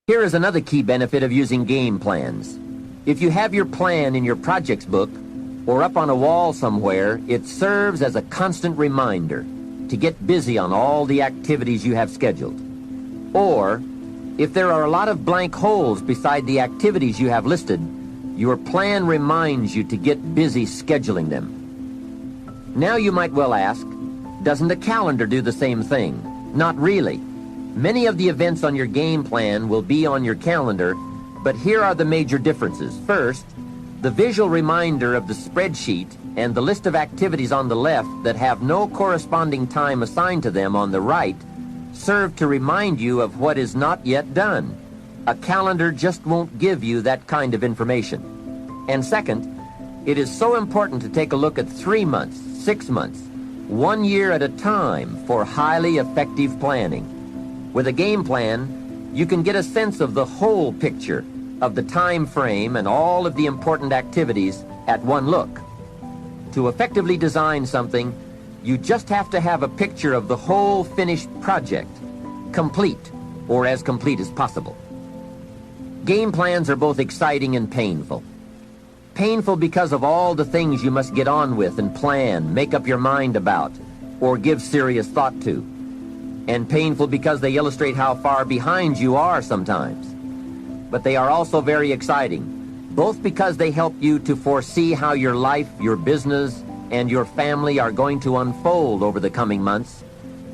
Here is another key benefit of using game plans. If you have your plan in your projects book or up on a wall somewhere, it serves as a constant reminder to get busy on all the activities you have scheduled. Or, if there are a lot of blank holes beside the activities you have listed, your plan reminds you to get busy scheduling them. Now you might well ask, doesn't a calendar do the same thing? Not really. Many of the events on your game plan will be on your calendar, but here are the major differences. First, the visual reminder of the spreadsheet and the list of activities on the left that have no corresponding time assigned to them on the right serve to remind you of what is not yet done. A calendar just won't give you that kind of information. And second, it is so important to take a look at 3 months, 6 months, 1 year at a time for highly effective planning. With a game plan, you can get a sense of the whole picture of the time frame and all of the important activities at one look. To effectively design something, you just have to have a picture of the whole finished project, complete, or as complete as possible. Game plans are both exciting and painful. Painful because of all the things you must get on with and plan, make up your mind about, or give serious thought to. And painful because they illustrate how far behind you are sometimes. But they are also very exciting, both because they help you to foresee how your life, your business, and your family are going to unfold over the coming months,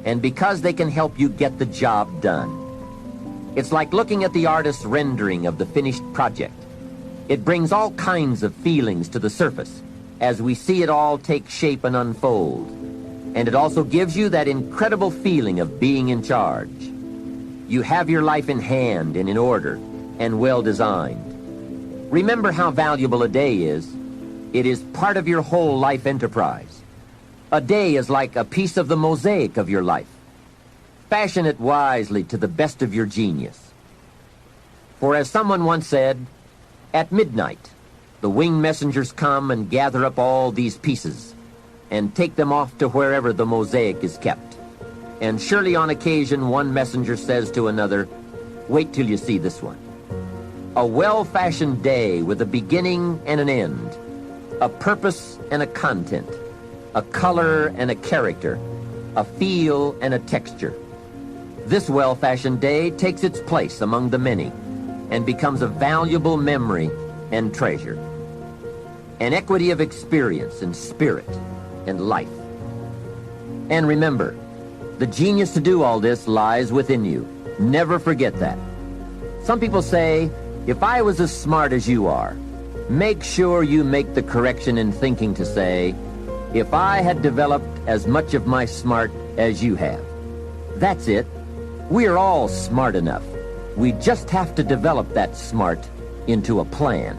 and because they can help you get the job done. It's like looking at the artist's rendering of the finished project. It brings all kinds of feelings to the surface as we see it all take shape and unfold. And it also gives you that incredible feeling of being in charge. You have your life in hand and in order and well designed. Remember how valuable a day is. It is part of your whole life enterprise. A day is like a piece of the mosaic of your life. Fashion it wisely to the best of your genius. For as someone once said, at midnight, the winged messengers come and gather up all these pieces and take them off to wherever the mosaic is kept. And surely on occasion one messenger says to another, wait till you see this one. A well-fashioned day with a beginning and an end, a purpose and a content, a color and a character, a feel and a texture. This well-fashioned day takes its place among the many and becomes a valuable memory and treasure. An equity of experience and spirit and life. And remember, the genius to do all this lies within you. Never forget that. Some people say, if I was as smart as you are, make sure you make the correction in thinking to say, if I had developed as much of my smart as you have. That's it. We're all smart enough. We just have to develop that smart into a plan.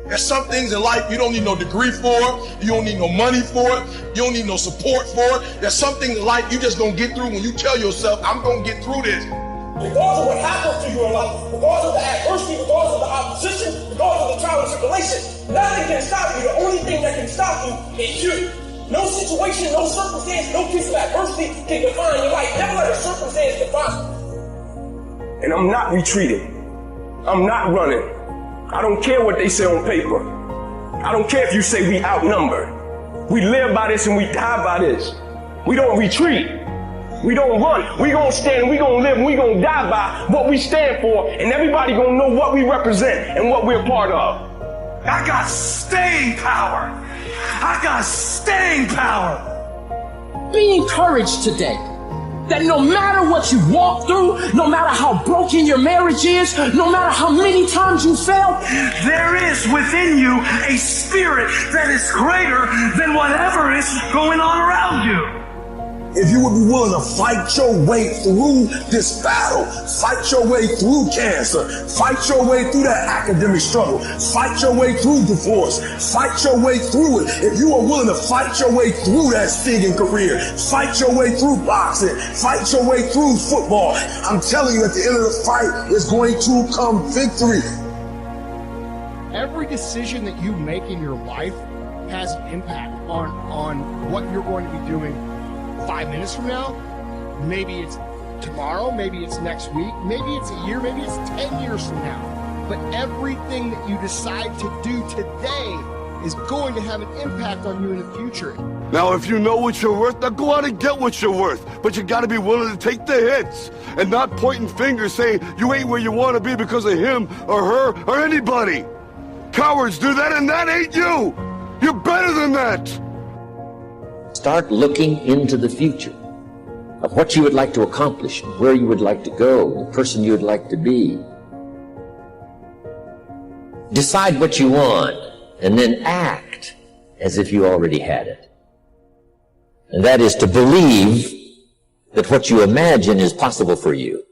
There's some things in life you don't need no degree for, you don't need no money for it, you don't need no support for it. There's some things in life you just gonna get through when you tell yourself, I'm gonna get through this. Regardless of what happens to you in life, regardless of the adversity, regardless of the opposition, regardless of the trial and tribulation, nothing can stop you. The only thing that can stop you is you. No situation, no circumstance, no piece of adversity can define your life. Never let a circumstance define you. And I'm not retreating. I'm not running. I don't care what they say on paper. I don't care if you say we outnumbered. We live by this and we die by this. We don't retreat. We don't run. We gonna stand, we gonna live, we gonna die by what we stand for, and everybody gonna know what we represent and what we're a part of. I got staying power. I got staying power. Be encouraged today that no matter what you walk through, no matter how broken your marriage is, no matter how many times you fail, there is within you a spirit that is greater than whatever is going on around you. If you would be willing to fight your way through this battle, fight your way through cancer, fight your way through that academic struggle, fight your way through divorce, fight your way through it. If you are willing to fight your way through that singing career, fight your way through boxing, fight your way through football, I'm telling you at the end of the fight is going to come victory. Every decision that you make in your life has an impact on what you're going to be doing 5 minutes from now. Maybe it's tomorrow, maybe it's next week, maybe it's a year, maybe it's 10 years from now. But everything that you decide to do today is going to have an impact on you in the future. Now, if you know what you're worth, now go out and get what you're worth. But you gotta be willing to take the hits and not pointing fingers saying you ain't where you want to be because of him or her or anybody. Cowards do that, and that ain't you. You're better than that. Start looking into the future of what you would like to accomplish, where you would like to go, the person you would like to be. Decide what you want, and then act as if you already had it. And that is to believe that what you imagine is possible for you.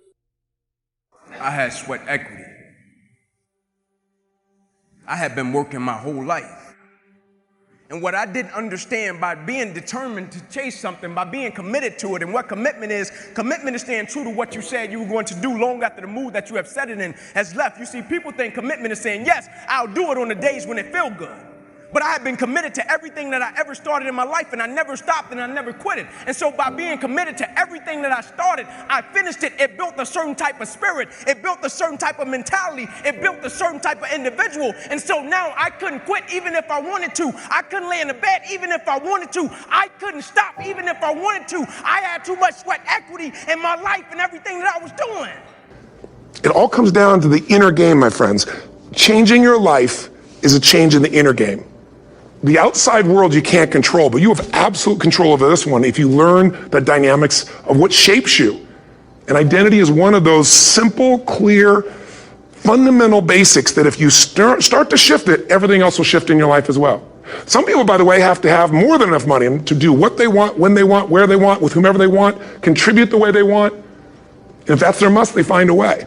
I had sweat equity. I had been working my whole life. And what I didn't understand by being determined to chase something, by being committed to it, and what commitment is staying true to what you said you were going to do long after the mood that you have set it in has left. You see, people think commitment is saying, yes, I'll do it on the days when it feels good. But I have been committed to everything that I ever started in my life, and I never stopped and I never quit it. And so by being committed to everything that I started, I finished it. It built a certain type of spirit. It built a certain type of mentality. It built a certain type of individual. And so now I couldn't quit even if I wanted to. I couldn't lay in the bed even if I wanted to. I couldn't stop even if I wanted to. I had too much sweat equity in my life and everything that I was doing. It all comes down to the inner game, my friends. Changing your life is a change in the inner game. The outside world you can't control, but you have absolute control over this one if you learn the dynamics of what shapes you. And identity is one of those simple, clear, fundamental basics that if you start to shift it, everything else will shift in your life as well. Some people, by the way, have to have more than enough money to do what they want, when they want, where they want, with whomever they want, contribute the way they want. And if that's their must, they find a way.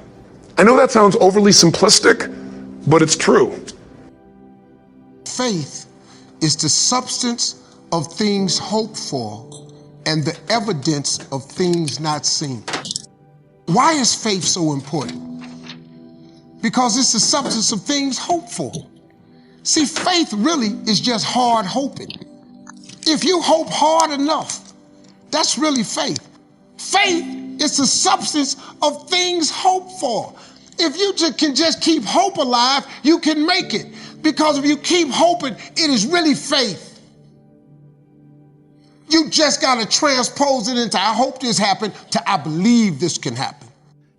I know that sounds overly simplistic, but it's true. Faith is the substance of things hoped for and the evidence of things not seen. Why is faith so important? Because it's the substance of things hoped for. See, faith really is just hard hoping. If you hope hard enough, that's really faith. Faith is the substance of things hoped for. If you can just keep hope alive, you can make it. Because if you keep hoping, it is really faith. You just got to transpose it into I hope this happened to I believe this can happen.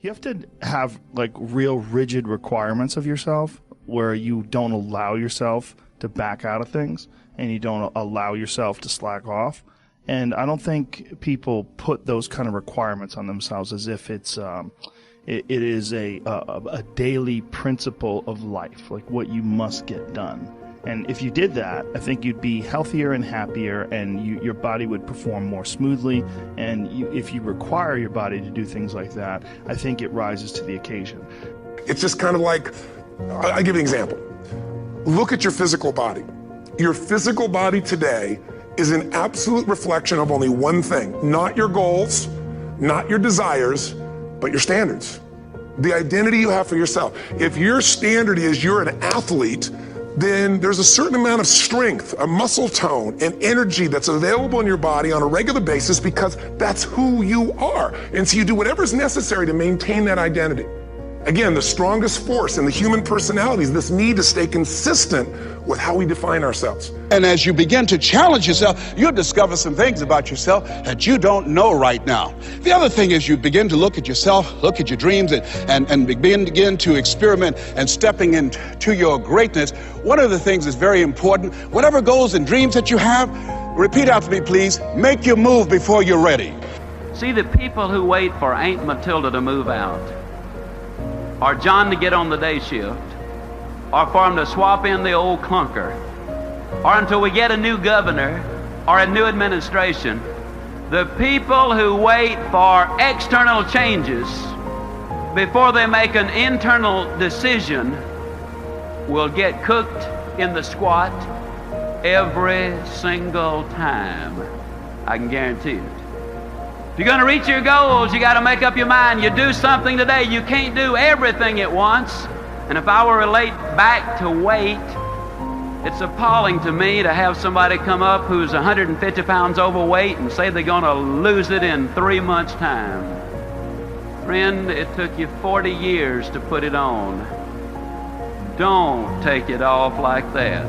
You have to have like real rigid requirements of yourself where you don't allow yourself to back out of things and you don't allow yourself to slack off. And I don't think people put those kind of requirements on themselves as if it's it is a daily principle of life, like what you must get done. And if you did that, I think you'd be healthier and happier, and your body would perform more smoothly. And if you require your body to do things like that, I think it rises to the occasion. It's just kind of like, I'll give you an example. Look at your physical body. Your physical body today is an absolute reflection of only one thing, not your goals, not your desires, but your standards. The identity you have for yourself. If your standard is you're an athlete, then there's a certain amount of strength, a muscle tone, and energy that's available in your body on a regular basis because that's who you are. And so you do whatever is necessary to maintain that identity. Again, the strongest force in the human personality is this need to stay consistent with how we define ourselves. And as you begin to challenge yourself, you'll discover some things about yourself that you don't know right now. The other thing is you begin to look at yourself, look at your dreams, and begin to experiment and stepping into your greatness. One of the things that's very important, whatever goals and dreams that you have, repeat after me, please, make your move before you're ready. See, the people who wait for Aunt Matilda to move out, or John to get on the day shift, or for him to swap in the old clunker, or until we get a new governor or a new administration, the people who wait for external changes before they make an internal decision will get cooked in the squat every single time. I can guarantee it. If you're going to reach your goals, you got to make up your mind. You do something today. You can't do everything at once. And if I were to relate back to weight, it's appalling to me to have somebody come up who's 150 pounds overweight and say they're going to lose it in 3 months' time. Friend, it took you 40 years to put it on. Don't take it off like that.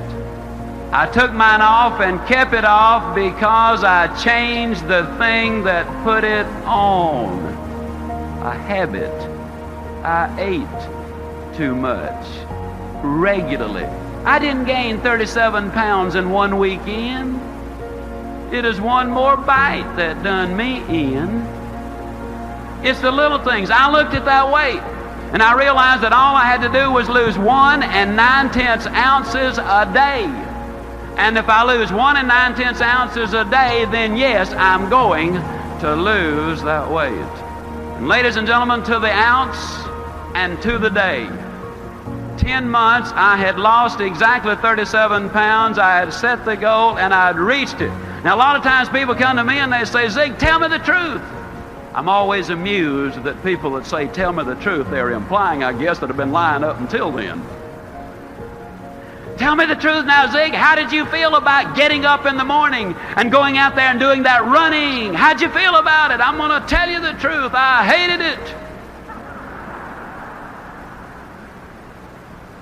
I took mine off and kept it off because I changed the thing that put it on. A habit. I ate too much regularly. I didn't gain 37 pounds in one weekend. It is one more bite that done me in. It's the little things. I looked at that weight and I realized that all I had to do was lose 1 9/10 ounces a day. And if I lose 1 9/10 ounces a day, then yes, I'm going to lose that weight. And ladies and gentlemen, to the ounce and to the day. 10 months, I had lost exactly 37 pounds. I had set the goal and I had reached it. Now, a lot of times people come to me and they say, Zig, tell me the truth. I'm always amused that people that say, tell me the truth, they're implying, I guess, that have been lying up until then. Tell me the truth now, Zig. How did you feel about getting up in the morning and going out there and doing that running? How'd you feel about it? I'm going to tell you the truth. I hated it.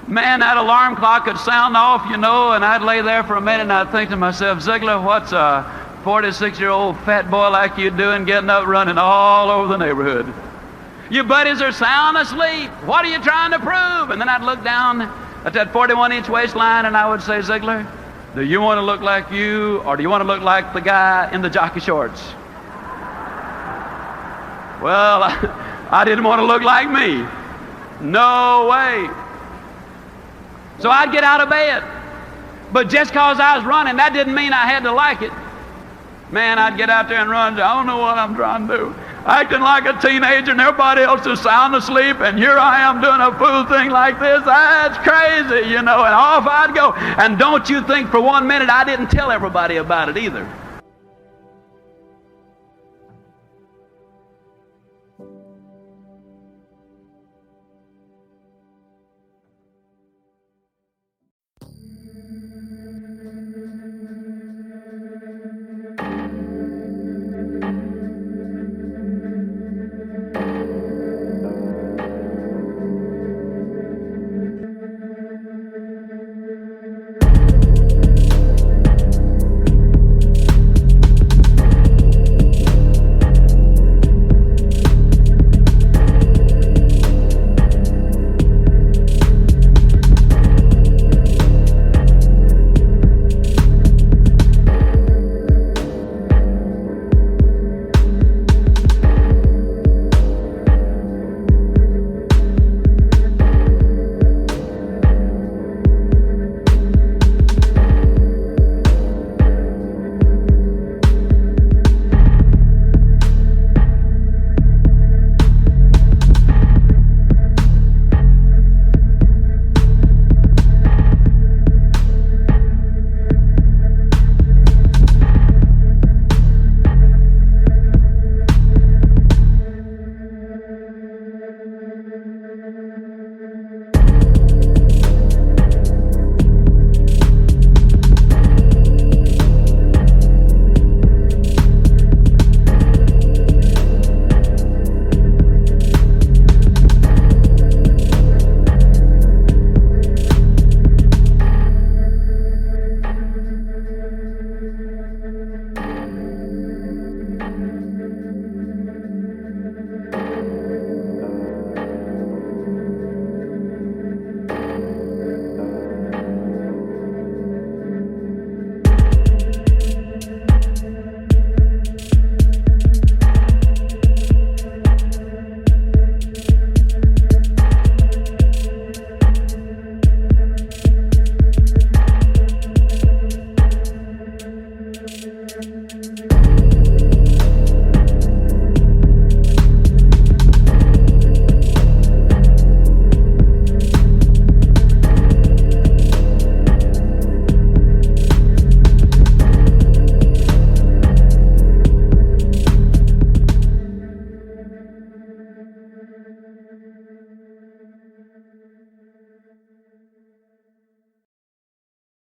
Man, that alarm clock could sound off, you know, and I'd lay there for a minute and I'd think to myself, Ziegler, what's a 46-year-old fat boy like you doing getting up running all over the neighborhood? Your buddies are sound asleep. What are you trying to prove? And then I'd look down at that 41-inch waistline and I would say, Ziegler, do you want to look like you or do you want to look like the guy in the jockey shorts? Well, I didn't want to look like me. No way. So I'd get out of bed. But just because I was running, that didn't mean I had to like it. Man, I'd get out there and run. I don't know what I'm trying to do. Acting like a teenager and everybody else is sound asleep, and here I am doing a fool thing like this. That's crazy, you know, and off I'd go. And don't you think for 1 minute I didn't tell everybody about it either.